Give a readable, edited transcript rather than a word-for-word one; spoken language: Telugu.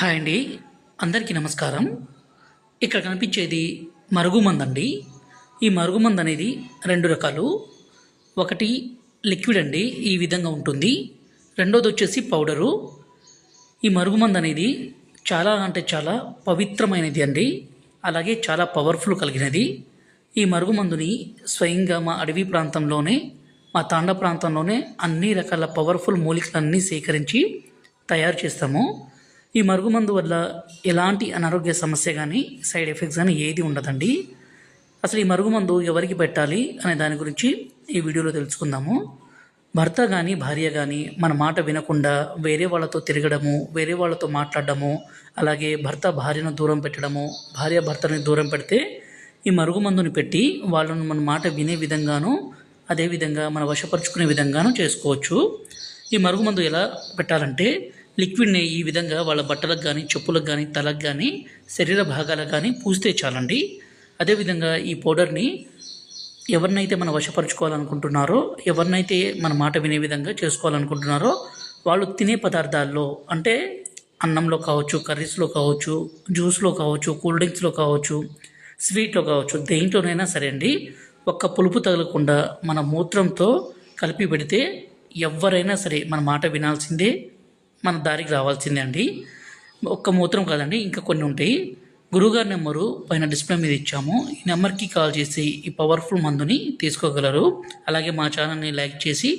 హాయ్ అండి, అందరికీ నమస్కారం. ఇక్కడ కనిపించేది మరుగుమందు అండి. ఈ మరుగుమందు అనేది రెండు రకాలు. ఒకటి లిక్విడ్ అండి, ఈ విధంగా ఉంటుంది. రెండోది వచ్చేసి పౌడరు. ఈ మరుగుమందు అనేది చాలా అంటే చాలా పవిత్రమైనది అండి, అలాగే చాలా పవర్ఫుల్ కలిగినది. ఈ మరుగుమందుని స్వయంగా మా అడవి ప్రాంతంలోనే, మా తాండా ప్రాంతంలోనే అన్ని రకాల పవర్ఫుల్ మూలికలన్నీ సేకరించి తయారు చేస్తాము. ఈ మరుగుమందు వల్ల ఎలాంటి అనారోగ్య సమస్య కానీ సైడ్ ఎఫెక్ట్స్ కానీ ఏది ఉండదండి. అసలు ఈ మరుగుమందు ఎవరికి పెట్టాలి అనే దాని గురించి ఈ వీడియోలో తెలుసుకుందాము. భర్త కానీ భార్య కానీ మన మాట వినకుండా వేరే వాళ్ళతో తిరగడము, వేరే వాళ్ళతో మాట్లాడడము, అలాగే భర్త భార్యను దూరం పెట్టడము, భార్య భర్తని దూరం పెడితే ఈ మరుగుమందుని పెట్టి వాళ్ళను మన మాట వినే విధంగాను, అదేవిధంగా మన వశపరుచుకునే విధంగాను చేసుకోవచ్చు. ఈ మరుగుమందు ఎలా పెట్టాలంటే, లిక్విడ్ని ఈ విధంగా వాళ్ళ బట్టలకు కానీ, చెప్పులకు కానీ, తలకు కానీ, శరీర భాగాలకు కానీ పూస్తే చాలండి. అదేవిధంగా ఈ పౌడర్ని ఎవరినైతే మనం వశపరుచుకోవాలనుకుంటున్నారో, ఎవరినైతే మన మాట వినే విధంగా చేసుకోవాలనుకుంటున్నారో వాళ్ళు తినే పదార్థాల్లో, అంటే అన్నంలో కావచ్చు, కర్రీస్లో కావచ్చు, జ్యూస్లో కావచ్చు, కూల్ డ్రింక్స్లో కావచ్చు, స్వీట్లో కావచ్చు, దేంట్లోనైనా సరే అండి, ఒక్క పులుపు తగలకుండా మన మూత్రంతో కలిపి పెడితే ఎవరైనా సరే మన మాట వినాల్సిందే, మన దారికి రావాల్సిందే అండి. ఒక్క మూత్రం కాదండి, ఇంకా కొన్ని ఉంటాయి. గురువుగారి నెంబరు పైన డిస్ప్లే మీద ఇచ్చాము. ఈ నెంబర్కి కాల్ చేసి ఈ పవర్ఫుల్ మందుని తీసుకోగలరు. అలాగే మా ఛానల్ని లైక్ చేసి